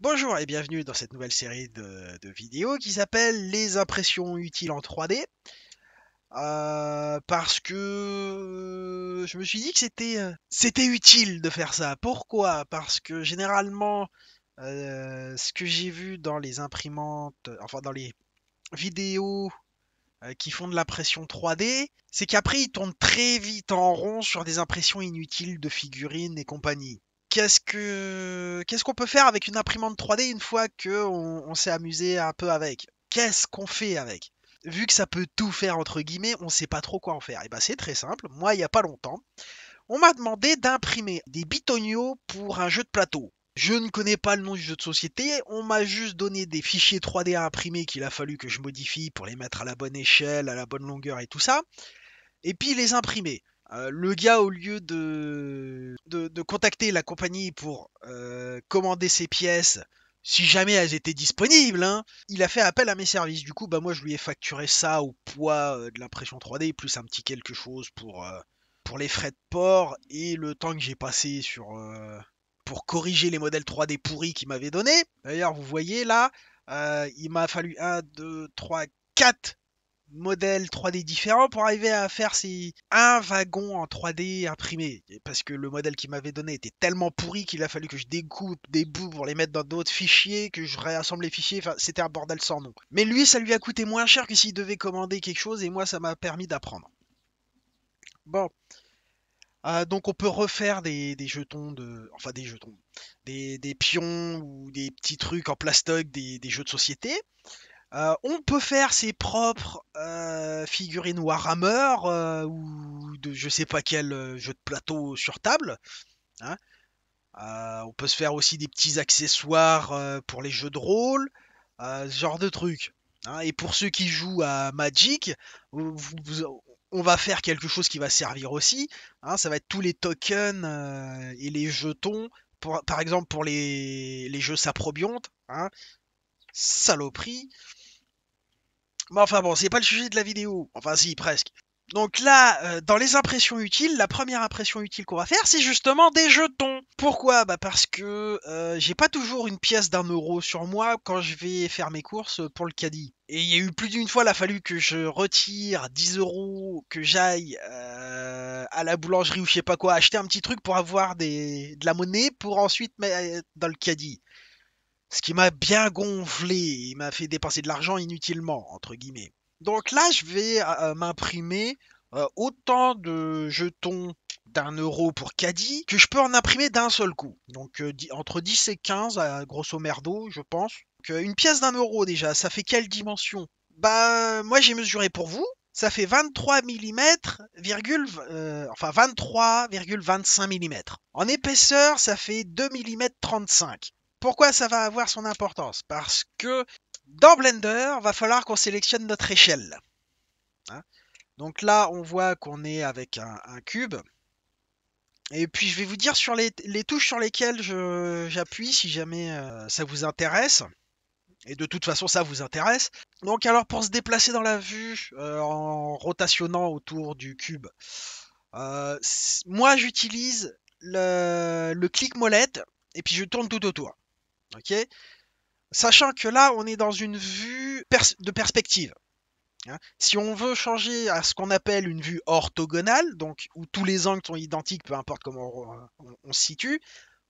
Bonjour et bienvenue dans cette nouvelle série de vidéos qui s'appelle Les impressions utiles en 3D. Parce que je me suis dit que c'était utile de faire ça. Pourquoi? Parce que généralement, ce que j'ai vu dans les imprimantes, enfin dans les vidéos qui font de l'impression 3D, c'est qu'après ils tournent très vite en rond sur des impressions inutiles de figurines et compagnie. Qu'est-ce qu'on peut faire avec une imprimante 3D une fois que on s'est amusé un peu avec? Qu'est-ce qu'on fait avec? Vu que ça peut tout faire entre guillemets, on sait pas trop quoi en faire. Et ben c'est très simple. Moi, il y a pas longtemps, on m'a demandé d'imprimer des bitonios pour un jeu de plateau. Je ne connais pas le nom du jeu de société, on m'a juste donné des fichiers 3D à imprimer qu'il a fallu que je modifie pour les mettre à la bonne échelle, à la bonne longueur et tout ça, et puis les imprimer. Le gars, au lieu de contacter la compagnie pour commander ses pièces, si jamais elles étaient disponibles, hein, il a fait appel à mes services. Du coup, bah, moi, je lui ai facturé ça au poids de l'impression 3D, plus un petit quelque chose pour les frais de port et le temps que j'ai passé pour corriger les modèles 3D pourris qu'il m'avait donné. D'ailleurs, vous voyez là, il m'a fallu un, 2, 3, 4 modèles 3D différents pour arriver à faire un wagon en 3D imprimé. Parce que le modèle qu'il m'avait donné était tellement pourri qu'il a fallu que je découpe des bouts pour les mettre dans d'autres fichiers, que je réassemble les fichiers. Enfin, c'était un bordel sans nom. Mais lui, ça lui a coûté moins cher que s'il devait commander quelque chose et moi, ça m'a permis d'apprendre. Bon, donc on peut refaire des jetons enfin des jetons, des pions ou des petits trucs en plastoc des jeux de société. On peut faire ses propres figurines Warhammer ou de je sais pas quel jeu de plateau sur table, hein. On peut se faire aussi des petits accessoires pour les jeux de rôle, ce genre de trucs, hein. Et pour ceux qui jouent à Magic, on va faire quelque chose qui va servir aussi, hein. Ça va être tous les tokens et les jetons, par exemple pour les jeux saprobiontes, hein. Saloperie. Mais enfin bon, c'est pas le sujet de la vidéo. Enfin si, presque. Donc là, dans les impressions utiles, la première impression utile qu'on va faire, c'est justement des jetons. Pourquoi? Bah parce que j'ai pas toujours une pièce d'1 euro sur moi quand je vais faire mes courses pour le caddie. Et il y a eu plus d'une fois, il a fallu que je retire 10 euros, que j'aille à la boulangerie ou je sais pas quoi, acheter un petit truc pour avoir de la monnaie pour ensuite mettre dans le caddie. Ce qui m'a bien gonflé, il m'a fait dépenser de l'argent inutilement, entre guillemets. Donc là, je vais m'imprimer autant de jetons d'1 euro pour caddie que je peux en imprimer d'un seul coup. Donc entre 10 et 15, grosso merdo, je pense. Donc, une pièce d'1 euro déjà, ça fait quelle dimension? Bah, moi j'ai mesuré pour vous. Ça fait 23 mm, enfin 23,25 mm. En épaisseur, ça fait 2 mm 35. Pourquoi ça va avoir son importance? Parce que dans Blender, va falloir qu'on sélectionne notre échelle, hein. Donc là, on voit qu'on est avec un cube. Et puis je vais vous dire sur les touches sur lesquelles j'appuie si jamais ça vous intéresse. Et de toute façon, ça vous intéresse. Donc alors pour se déplacer dans la vue en rotationnant autour du cube, moi j'utilise le clic molette et puis je tourne tout autour. Ok. Sachant que là, on est dans une vue de perspective, hein. Si on veut changer à ce qu'on appelle une vue orthogonale, donc où tous les angles sont identiques, peu importe comment on se situe,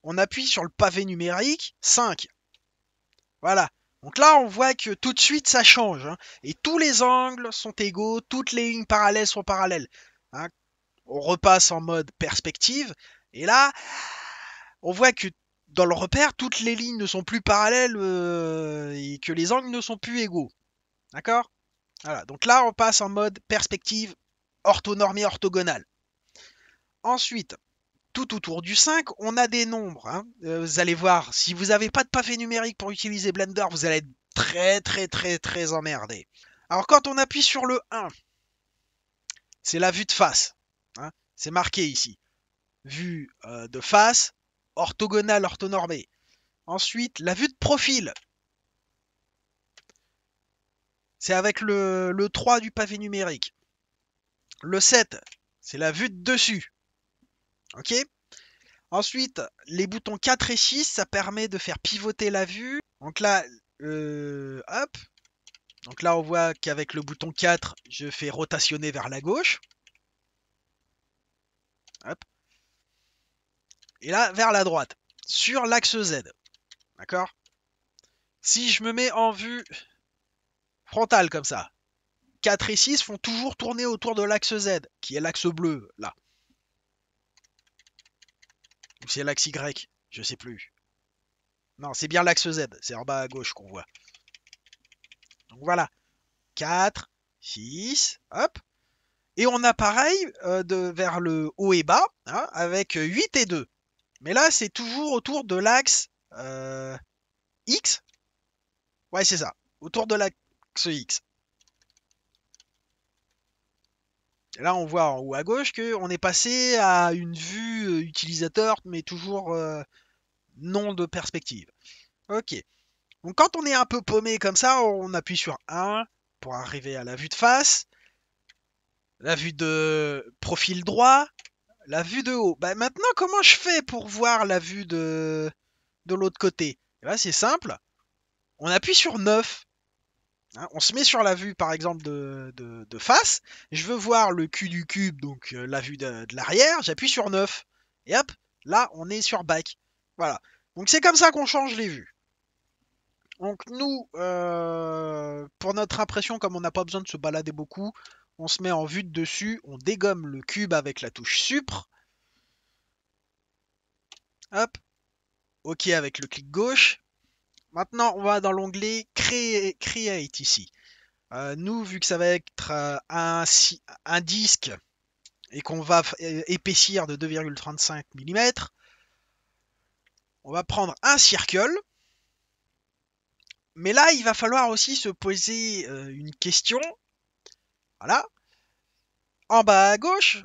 on appuie sur le pavé numérique 5. Voilà. Donc là, on voit que tout de suite, ça change, hein. Et tous les angles sont égaux, toutes les lignes parallèles sont parallèles, hein. On repasse en mode perspective, et là, on voit que dans le repère, toutes les lignes ne sont plus parallèles et que les angles ne sont plus égaux. D'accord? Voilà. Donc là, on passe en mode perspective orthonormée orthogonale. Ensuite, tout autour du 5, on a des nombres, hein. Vous allez voir, si vous n'avez pas de pavé numérique pour utiliser Blender, vous allez être très très très très emmerdé. Alors quand on appuie sur le 1, c'est la vue de face, hein. C'est marqué ici. Vue de face, orthogonale orthonormée. Ensuite, la vue de profil. C'est avec le 3 du pavé numérique. Le 7, c'est la vue de dessus. Ok? Ensuite, les boutons 4 et 6, ça permet de faire pivoter la vue. Donc là, hop. Donc là, on voit qu'avec le bouton 4, je fais rotationner vers la gauche. Hop. Et là, vers la droite, sur l'axe Z. D'accord? Si je me mets en vue frontale comme ça, 4 et 6 font toujours tourner autour de l'axe Z, qui est l'axe bleu, là. Ou c'est l'axe Y, je sais plus. Non, c'est bien l'axe Z, c'est en bas à gauche qu'on voit. Donc voilà, 4, 6, hop. Et on a pareil vers le haut et bas, hein, avec 8 et 2. Mais là, c'est toujours autour de l'axe X. Ouais, c'est ça, autour de l'axe X. Et là, on voit en haut à gauche qu'on est passé à une vue utilisateur, mais toujours non de perspective. Ok. Donc quand on est un peu paumé comme ça, on appuie sur 1 pour arriver à la vue de face, la vue de profil droit, la vue de haut. Bah, maintenant, comment je fais pour voir la vue de l'autre côté? Eh ben, c'est simple. On appuie sur 9. Hein, on se met sur la vue, par exemple, de face. Je veux voir le cul du cube, donc la vue de l'arrière. J'appuie sur 9. Et hop, là, on est sur back. Voilà. Donc c'est comme ça qu'on change les vues. Donc nous, pour notre impression, comme on n'a pas besoin de se balader beaucoup, on se met en vue de dessus, on dégomme le cube avec la touche Supre. Hop, OK avec le clic gauche. Maintenant, on va dans l'onglet Create ici. Nous, vu que ça va être un disque et qu'on va épaissir de 2,35 mm, on va prendre un circle. Mais là, il va falloir aussi se poser une question. Voilà. En bas à gauche,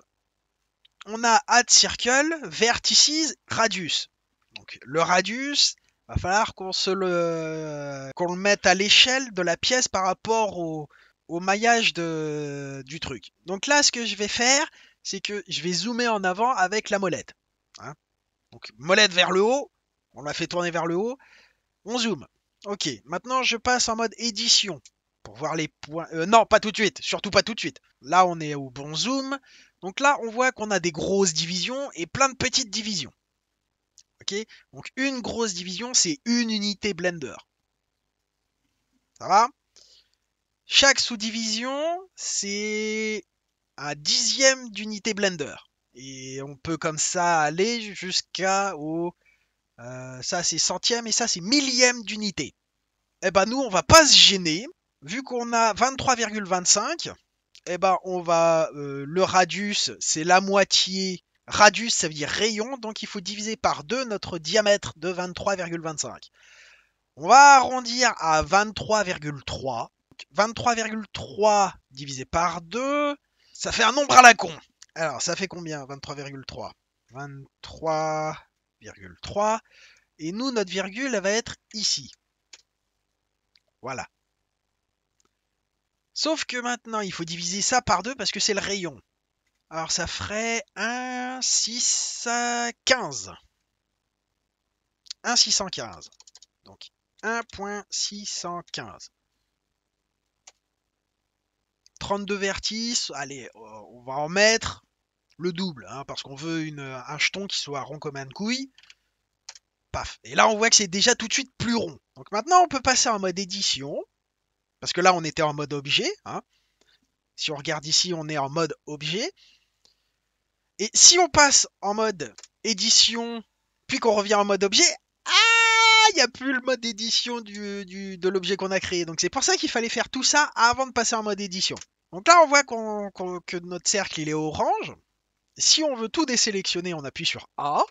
on a Add Circle, Vertices, Radius. Donc le radius, va falloir qu'on le mette à l'échelle de la pièce par rapport au maillage du truc. Donc là, ce que je vais faire, c'est que je vais zoomer en avant avec la molette. Hein. Donc molette vers le haut, on la fait tourner vers le haut, on zoome. Ok, maintenant je passe en mode édition pour voir les points. Non, pas tout de suite, surtout pas tout de suite. Là, on est au bon zoom. Donc là, on voit qu'on a des grosses divisions et plein de petites divisions. Ok, donc une grosse division, c'est une unité Blender. Ça va? Chaque sous-division, c'est un dixième d'unité Blender. Et on peut comme ça aller jusqu'à ça c'est centième et ça c'est millième d'unité. Eh ben nous, on va pas se gêner. Vu qu'on a 23,25, eh ben on va le radius, c'est la moitié. Radius, ça veut dire rayon, donc il faut diviser par 2 notre diamètre de 23,25. On va arrondir à 23,3. 23,3 divisé par 2, ça fait un nombre à la con. Alors, ça fait combien 23,3. 23,3. Et nous, notre virgule, elle va être ici. Voilà. Sauf que maintenant, il faut diviser ça par 2 parce que c'est le rayon. Alors, ça ferait 1,615. 1,615. Donc, 1,615. 32 vertices, allez, on va en mettre le double, hein, parce qu'on veut un jeton qui soit rond comme une couille. Paf. Et là, on voit que c'est déjà tout de suite plus rond. Donc maintenant, on peut passer en mode édition, parce que là, on était en mode objet. Hein. Si on regarde ici, on est en mode objet. Et si on passe en mode édition, puis qu'on revient en mode objet, il n'y a plus le mode édition de l'objet qu'on a créé. Donc c'est pour ça qu'il fallait faire tout ça avant de passer en mode édition. Donc là, on voit que notre cercle, il est orange. Si on veut tout désélectionner, on appuie sur A.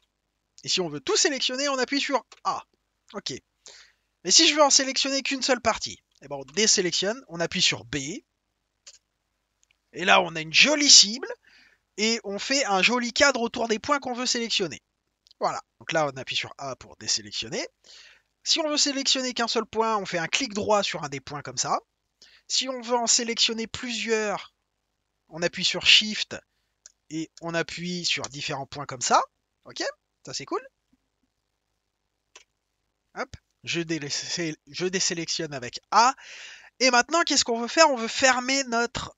Et si on veut tout sélectionner, on appuie sur A. Ok. Mais si je veux en sélectionner qu'une seule partie, eh ben on désélectionne, on appuie sur B. Et là, on a une jolie cible. Et on fait un joli cadre autour des points qu'on veut sélectionner. Voilà. Donc là, on appuie sur A pour désélectionner. Si on veut sélectionner qu'un seul point, on fait un clic droit sur un des points comme ça. Si on veut en sélectionner plusieurs, on appuie sur Shift et on appuie sur différents points comme ça. Ok ? Ça c'est cool. Hop, je désélectionne avec A. Et maintenant, qu'est-ce qu'on veut faire? On veut fermer notre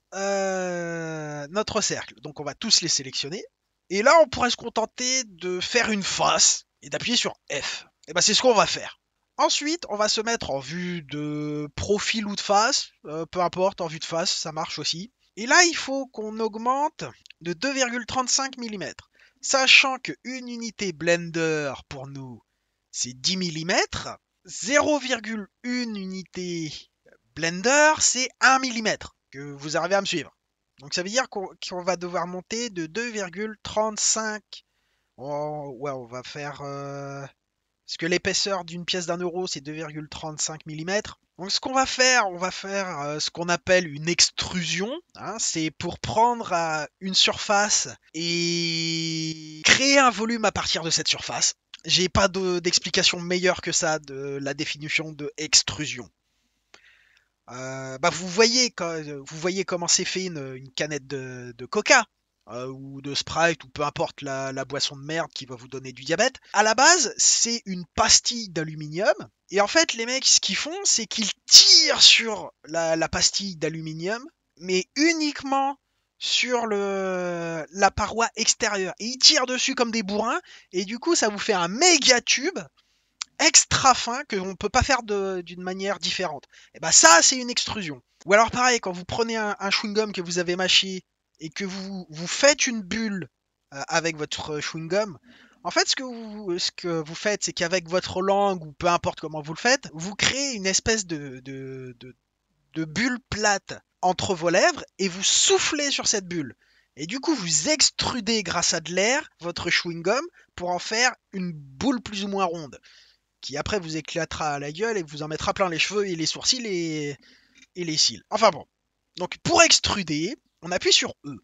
cercle. Donc on va tous les sélectionner. Et là, on pourrait se contenter de faire une face et d'appuyer sur F. Et ben c'est ce qu'on va faire. Ensuite, on va se mettre en vue de profil ou de face, peu importe, en vue de face, ça marche aussi. Et là, il faut qu'on augmente de 2,35 mm. Sachant qu'une unité Blender, pour nous, c'est 10 mm. 0,1 unité Blender, c'est 1 mm, que vous arrivez à me suivre. Donc ça veut dire qu'on va devoir monter de 2,35. Ouais, on va faire... parce que l'épaisseur d'une pièce d'1 euro, c'est 2,35 mm. Donc ce qu'on va faire, on va faire ce qu'on appelle une extrusion. Hein, c'est pour prendre une surface et créer un volume à partir de cette surface. J'ai pas d'explication meilleure que ça de la définition de extrusion. Bah vous voyez comment c'est fait une canette de Coca ou de Sprite ou peu importe la boisson de merde qui va vous donner du diabète. À la base, c'est une pastille d'aluminium. Et en fait, les mecs, ce qu'ils font, c'est qu'ils tirent sur la pastille d'aluminium, mais uniquement sur la paroi extérieure. Et ils tirent dessus comme des bourrins. Et du coup, ça vous fait un méga tube extra fin que on ne peut pas faire d'une manière différente. Et bah ça, c'est une extrusion. Ou alors pareil, quand vous prenez un chewing-gum que vous avez mâché et que vous faites une bulle avec votre chewing-gum, en fait, ce que vous faites, c'est qu'avec votre langue, ou peu importe comment vous le faites, vous créez une espèce de bulle plate entre vos lèvres et vous soufflez sur cette bulle. Et du coup, vous extrudez grâce à de l'air votre chewing-gum pour en faire une boule plus ou moins ronde qui après vous éclatera à la gueule et vous en mettra plein les cheveux et les sourcils et les cils. Enfin bon. Donc pour extruder, on appuie sur E.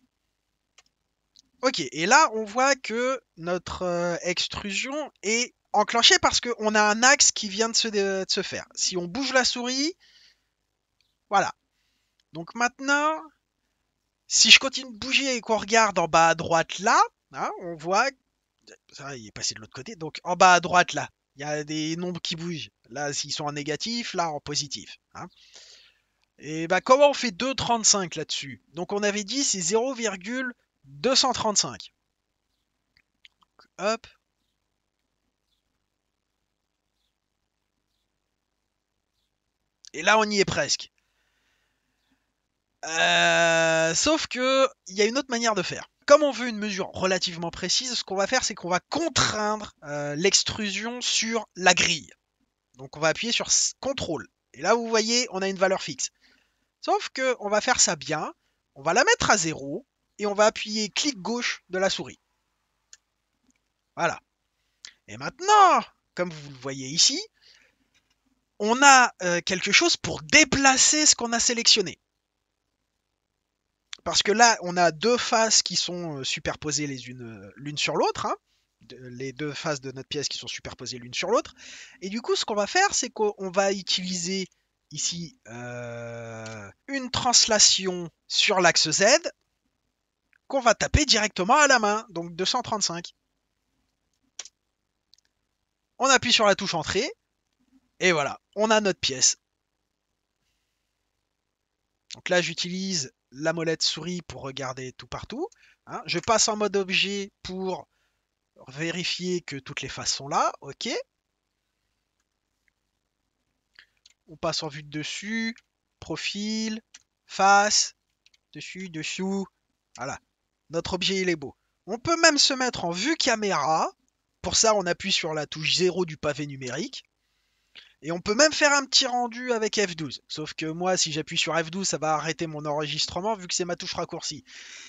Ok, et là on voit que notre extrusion est enclenchée parce qu'on a un axe qui vient de se faire. Si on bouge la souris, voilà. Donc maintenant, si je continue de bouger et qu'on regarde en bas à droite là, hein, on voit, ça il est passé de l'autre côté, donc en bas à droite là, il y a des nombres qui bougent. Là, s'ils sont en négatif, là en positif. Hein. Et bah comment on fait 2,35 là-dessus? Donc on avait dit c'est 0,235. Hop. Et là on y est presque. Sauf que il y a une autre manière de faire. Comme on veut une mesure relativement précise, ce qu'on va faire c'est qu'on va contraindre l'extrusion sur la grille. Donc on va appuyer sur CTRL. Et là vous voyez on a une valeur fixe. Sauf que on va faire ça bien. On va la mettre à 0 et on va appuyer clic gauche de la souris. Voilà. Et maintenant, comme vous le voyez ici, on a quelque chose pour déplacer ce qu'on a sélectionné. Parce que là, on a deux faces qui sont superposées l'une sur l'autre. Hein, les deux faces de notre pièce qui sont superposées l'une sur l'autre. Et du coup, ce qu'on va faire, c'est qu'on va utiliser ici une translation sur l'axe Z qu'on va taper directement à la main, donc 235. On appuie sur la touche entrée, et voilà, on a notre pièce. Donc là, j'utilise la molette souris pour regarder tout partout. Hein. Je passe en mode objet pour vérifier que toutes les faces sont là. Ok. On passe en vue de dessus, profil, face, dessus, dessous. Voilà. Notre objet, il est beau. On peut même se mettre en vue caméra. Pour ça, on appuie sur la touche 0 du pavé numérique. Et on peut même faire un petit rendu avec F12. Sauf que moi, si j'appuie sur F12, ça va arrêter mon enregistrement vu que c'est ma touche raccourcie.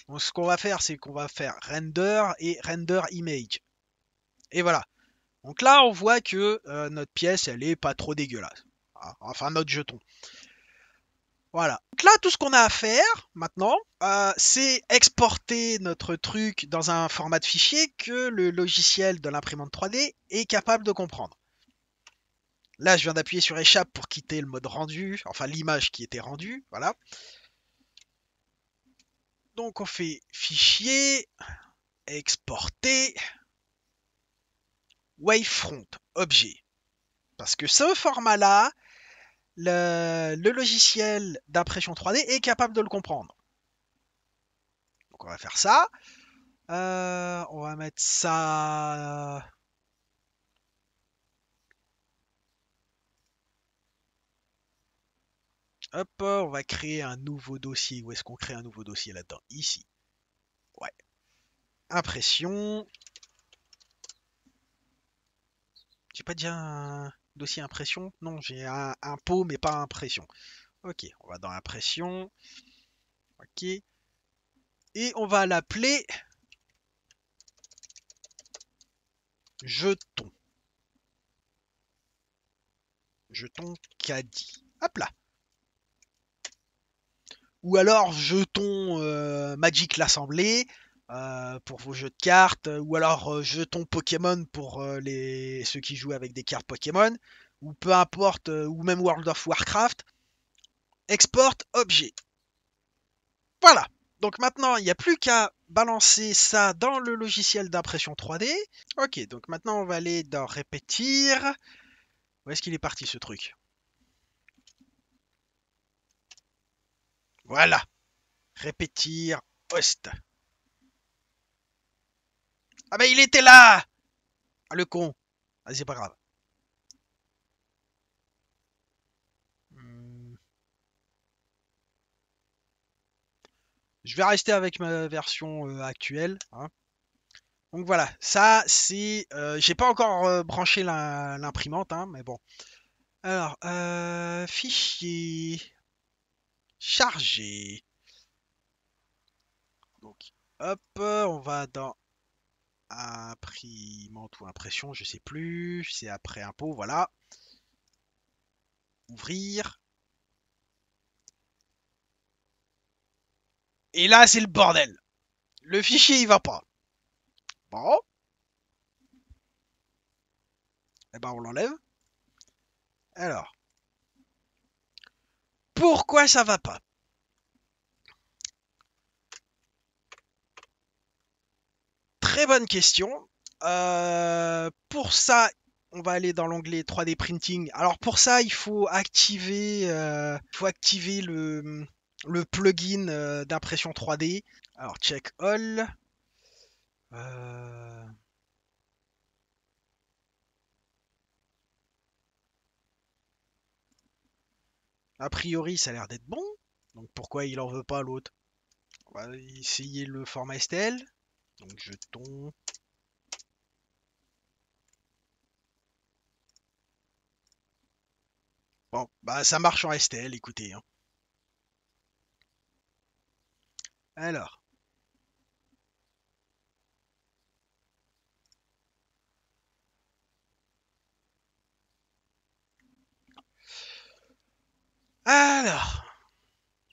Donc ce qu'on va faire, c'est qu'on va faire Render et Render Image. Et voilà. Donc là, on voit que notre pièce, elle est pas trop dégueulasse. Enfin, notre jeton. Voilà. Donc là, tout ce qu'on a à faire maintenant, c'est exporter notre truc dans un format de fichier que le logiciel de l'imprimante 3D est capable de comprendre. Là, je viens d'appuyer sur échappe pour quitter le mode rendu, enfin l'image qui était rendue, voilà. Donc on fait fichier, exporter. wavefront objet. Parce que ce format-là, le logiciel d'impression 3D est capable de le comprendre. Donc on va faire ça. On va mettre ça. Hop, on va créer un nouveau dossier. Où est-ce qu'on crée un nouveau dossier là-dedans? Ici. Ouais. Impression. J'ai pas déjà un dossier impression? Non, j'ai un pot, mais pas impression. Ok, on va dans impression. Ok. Et on va l'appeler jeton. Jeton caddie. Hop là. Ou alors jeton Magic l'Assemblée pour vos jeux de cartes. Ou alors jeton Pokémon pour ceux qui jouent avec des cartes Pokémon. Ou peu importe, ou même World of Warcraft. Export objet. Voilà. Donc maintenant, il n'y a plus qu'à balancer ça dans le logiciel d'impression 3D. Ok, donc maintenant on va aller dans Répétir. Où est-ce qu'il est parti ce truc? Voilà. Répétir host. Ah bah il était là. Ah le con. Ah c'est pas grave. Hmm. Je vais rester avec ma version actuelle, hein. Donc voilà, ça c'est... j'ai pas encore branché l'imprimante, hein, mais bon. Alors, fichier chargé. Donc, hop, on va dans imprimante ou impression, je sais plus. C'est après impôt, voilà. Ouvrir. Et là, c'est le bordel. Le fichier, il va pas. Bon, eh ben on l'enlève. Alors, pourquoi ça va pas? Très bonne question. Pour ça, on va aller dans l'onglet 3D Printing. Alors pour ça, il faut activer le plugin d'impression 3D. Alors check all. Euh, a priori, ça a l'air d'être bon. Donc pourquoi il en veut pas l'autre? On va essayer le format STL. Donc jeton. Bon, bah ça marche en STL, écoutez, hein. Alors, alors,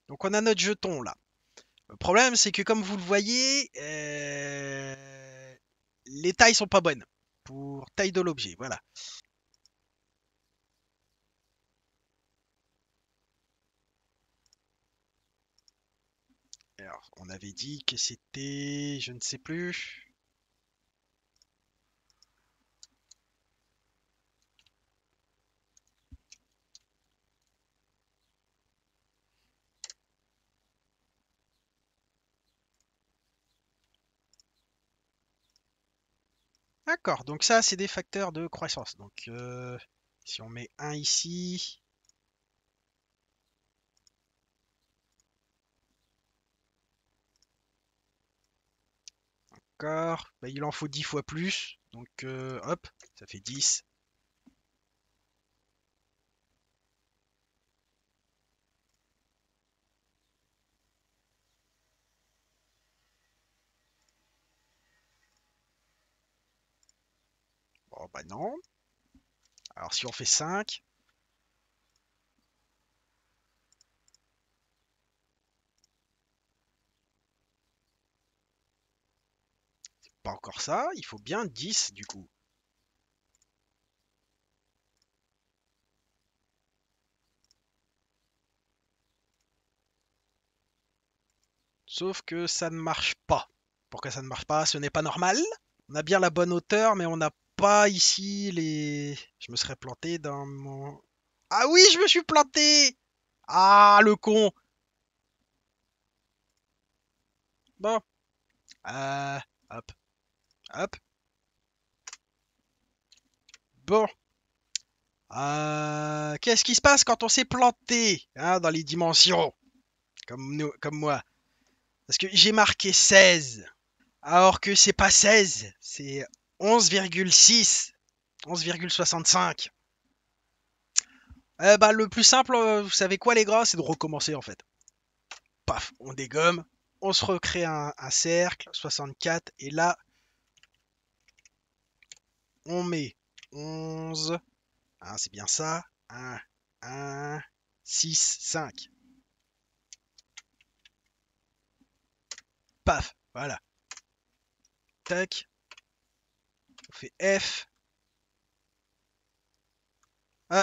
donc on a notre jeton là. Le problème, c'est que comme vous le voyez, les tailles sont pas bonnes pour taille de l'objet. Voilà. Alors, on avait dit que c'était, je ne sais plus. D'accord, donc ça, c'est des facteurs de croissance. Donc, si on met un ici, d'accord, bah, il en faut 10 fois plus. Donc, hop, ça fait 10. Bon, bah non. Alors, si on fait 5, pas encore ça, il faut bien 10 du coup. Sauf que ça ne marche pas. Pourquoi ça ne marche pas? Ce n'est pas normal. On a bien la bonne hauteur, mais on n'a pas ici les... Je me serais planté dans mon... Ah oui, je me suis planté! Ah, le con! Bon, euh, hop, hop. Bon, qu'est-ce qui se passe quand on s'est planté hein, dans les dimensions, comme moi? Parce que j'ai marqué 16, alors que c'est pas 16, c'est 11,6, 11,65. Bah, le plus simple, vous savez quoi les gars, c'est de recommencer en fait. Paf, on dégomme, on se recrée un cercle, 64, et là, on met 11, hein, c'est bien ça, 1, 6, 5. Paf, voilà. Tac, on fait F.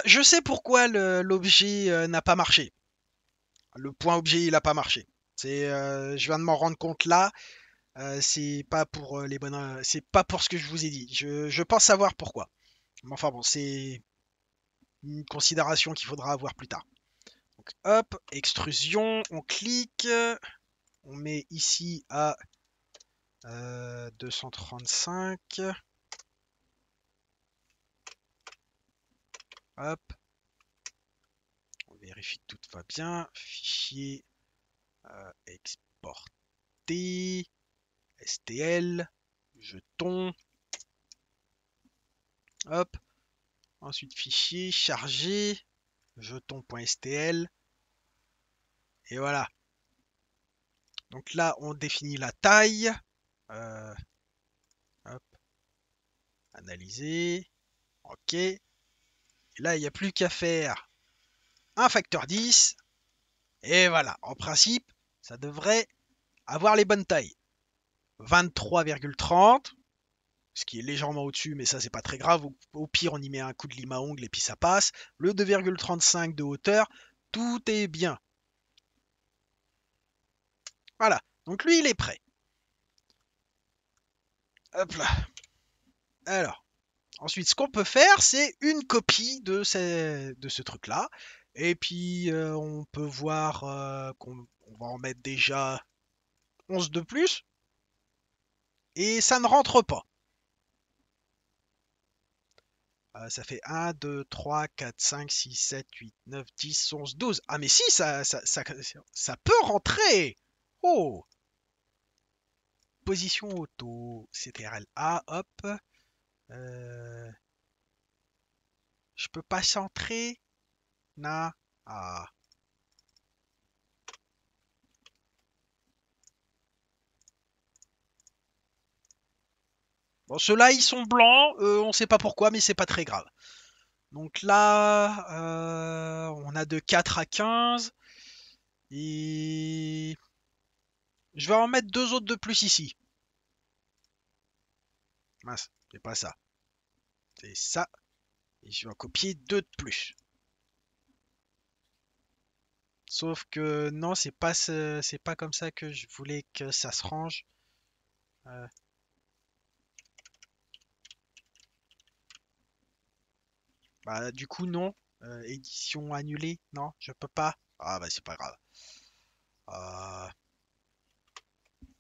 Je sais pourquoi l'objet n'a pas marché. Le point objet, il n'a pas marché. Je viens de m'en rendre compte là. C'est pas pour les bonnes, c'est pas pour ce que je vous ai dit. Je pense savoir pourquoi. Mais enfin bon, c'est une considération qu'il faudra avoir plus tard. Donc, hop, extrusion, on clique, on met ici à 235. Hop, on vérifie que tout va bien. Fichier exporter, STL, jeton. Hop, ensuite fichier chargé, jeton.stl. Et voilà. Donc là, on définit la taille. Euh, hop, analyser. OK. Et là, il n'y a plus qu'à faire un facteur 10. Et voilà. En principe, ça devrait avoir les bonnes tailles. 23,30. Ce qui est légèrement au-dessus, mais ça, c'est pas très grave. Au pire, on y met un coup de lime à ongles et puis ça passe. Le 2,35 de hauteur. Tout est bien. Voilà. Donc lui, il est prêt. Hop là. Alors. Ensuite, ce qu'on peut faire, c'est une copie de ce truc-là. Et puis, on peut voir qu'on va en mettre déjà 11 de plus. Et ça ne rentre pas. Ça fait 1, 2, 3, 4, 5, 6, 7, 8, 9, 10, 11, 12. Ah mais si, ça peut rentrer. Oh, position auto, CTRL A, hop. Euh, je peux pas centrer. Na. Ah. Bon, ceux-là, ils sont blancs. On sait pas pourquoi, mais c'est pas très grave. Donc là, on a de 4 à 15. Et je vais en mettre deux autres de plus ici. Mince, c'est pas ça. C'est ça. Et je vais en copier deux de plus. Sauf que non, c'est pas comme ça que je voulais que ça se range. Euh, Bah, du coup, non. Édition annulée. Non, je peux pas. Ah bah c'est pas grave. Euh,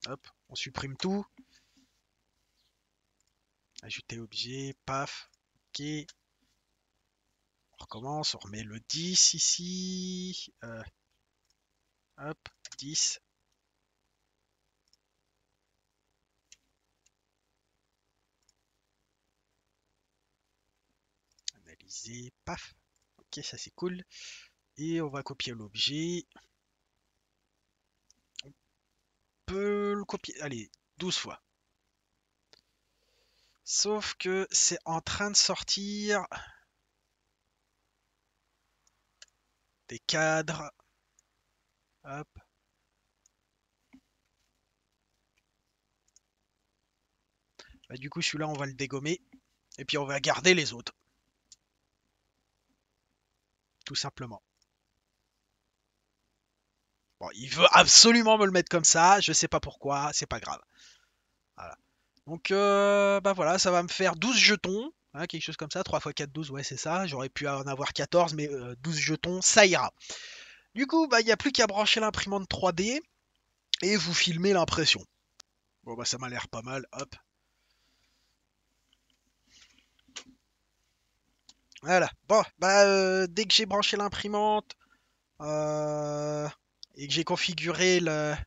Hop, on supprime tout. Ajouter objet, paf. Ok. On recommence, on remet le 10 ici. Hop, 10. Analyser, paf. Ok, ça c'est cool. Et on va copier l'objet. On peut le copier, allez, 12 fois. Sauf que c'est en train de sortir des cadres. Hop. Bah, du coup, celui-là, on va le dégommer. Et puis, on va garder les autres. Tout simplement. Bon, il veut absolument me le mettre comme ça. Je sais pas pourquoi. C'est pas grave. Voilà. Donc bah voilà, ça va me faire 12 jetons, hein, quelque chose comme ça, 3 x 4, 12, ouais c'est ça, j'aurais pu en avoir 14, mais 12 jetons, ça ira. Du coup, bah il n'y a plus qu'à brancher l'imprimante 3D et vous filmez l'impression. Bon bah ça m'a l'air pas mal, hop. Voilà, bon, bah dès que j'ai branché l'imprimante euh, et que j'ai configuré la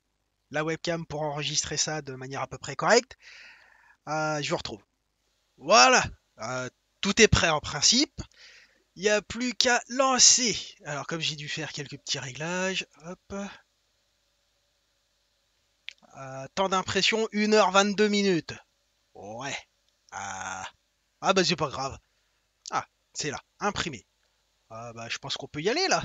webcam pour enregistrer ça de manière à peu près correcte, je vous retrouve. Voilà, euh, tout est prêt en principe. Il n'y a plus qu'à lancer. Alors comme j'ai dû faire quelques petits réglages, hop. Temps d'impression 1h22 minutes. Ouais. Ah, bah c'est pas grave. Ah, c'est là, imprimé. Ah bah je pense qu'on peut y aller là.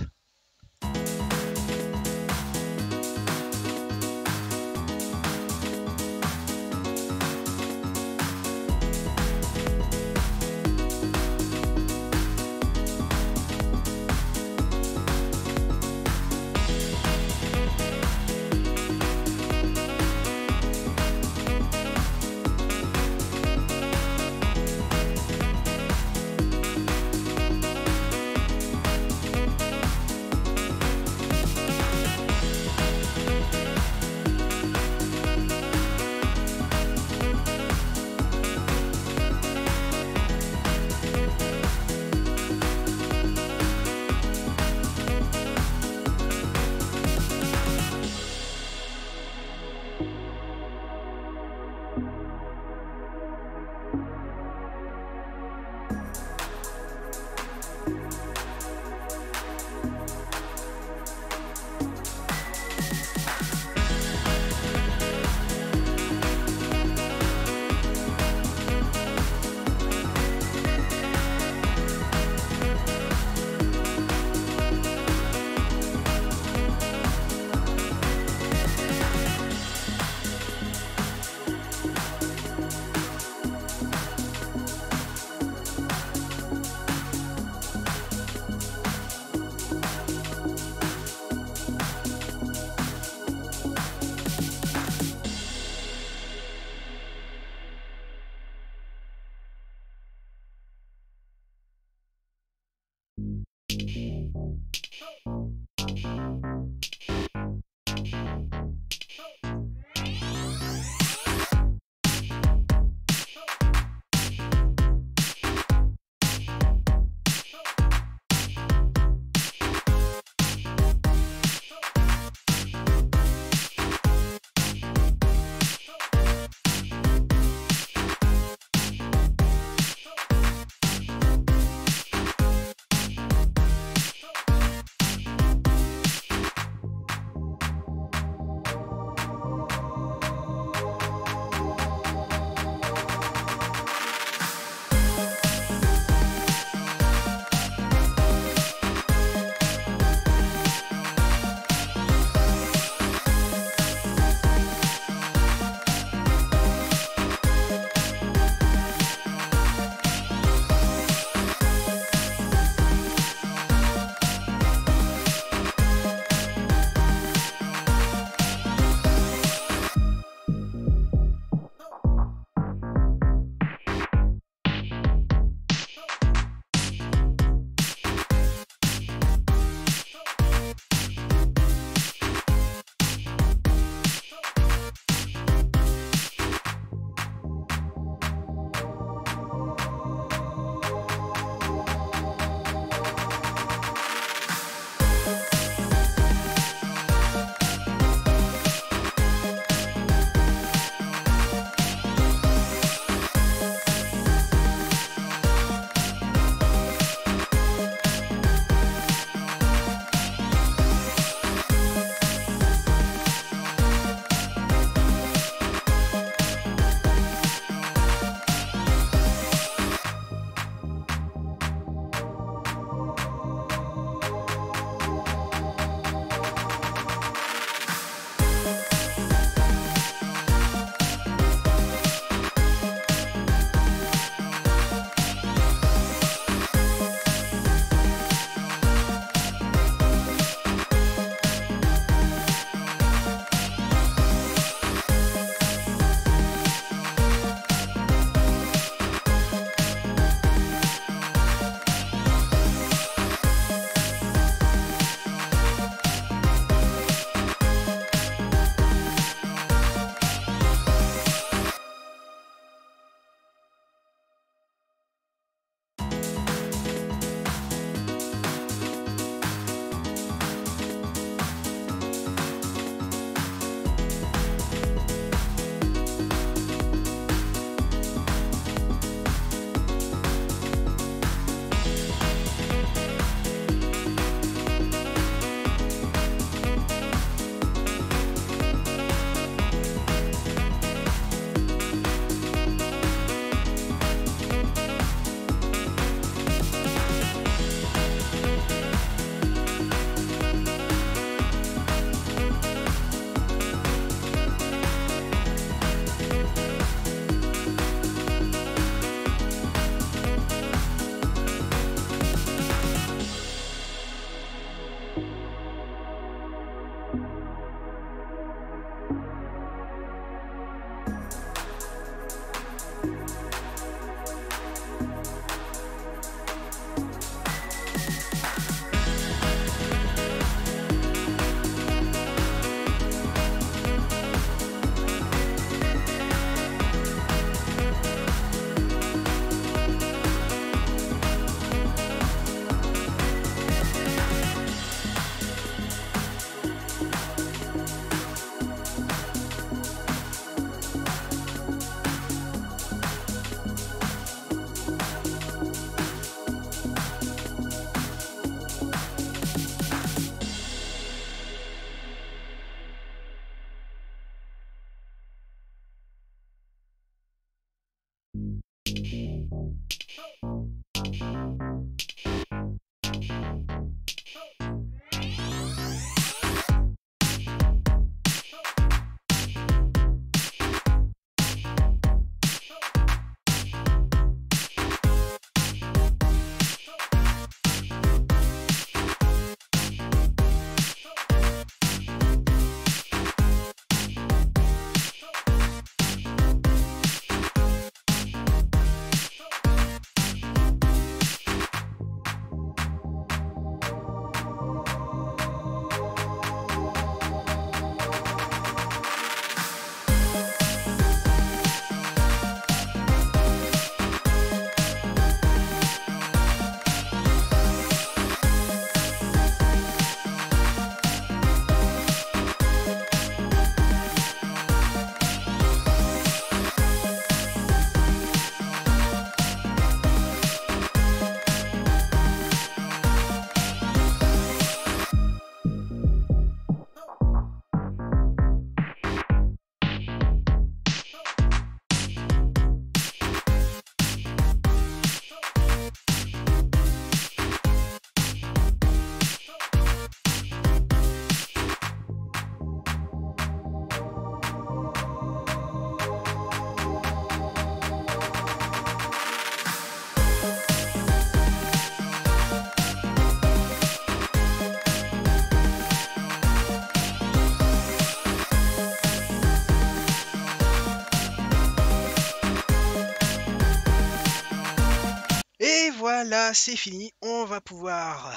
Voilà, c'est fini. On va pouvoir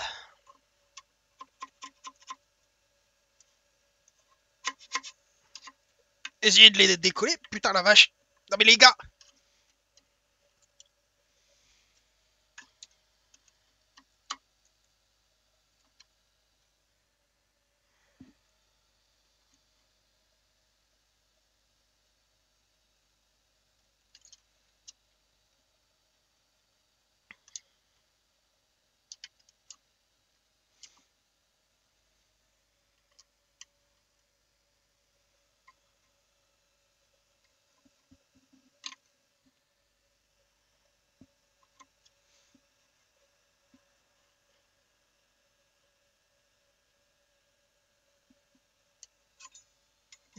essayer de les décoller. Putain la vache. Non mais les gars.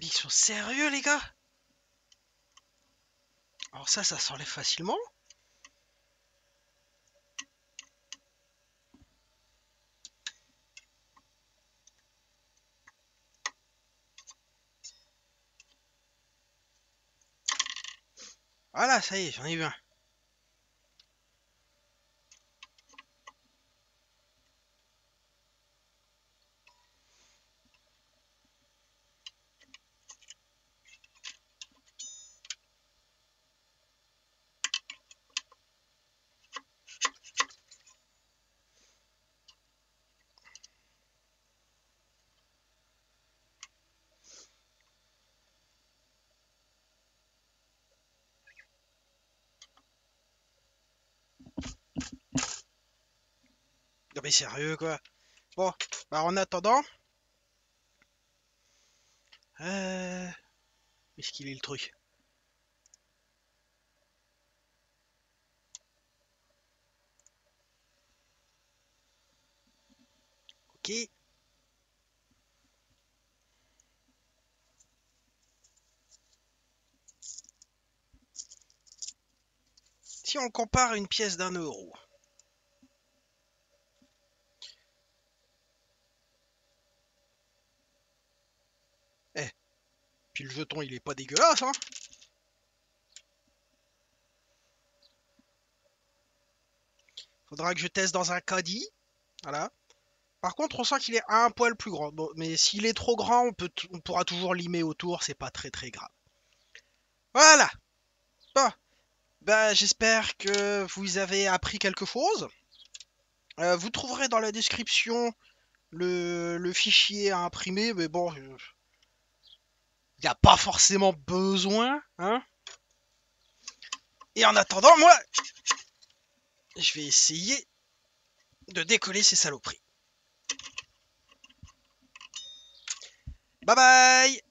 Ils sont sérieux les gars? Alors ça s'enlève facilement. Voilà, ça y est, j'en ai vu un. Non mais sérieux quoi. Bon, bah en attendant... Où est-ce qu'il est le truc? Ok. Si on compare une pièce d'1 euro. Eh, puis le jeton il est pas dégueulasse hein. Faudra que je teste dans un caddie. Voilà. Par contre, on sent qu'il est un poil plus grand. Bon, mais s'il est trop grand, on pourra toujours limer autour, c'est pas très très grave. Voilà. Bon, bah j'espère que vous avez appris quelque chose. Vous trouverez dans la description le fichier à imprimer, mais bon, il n'y a pas forcément besoin, hein. Et en attendant, moi, je vais essayer de décoller ces saloperies. Bye bye!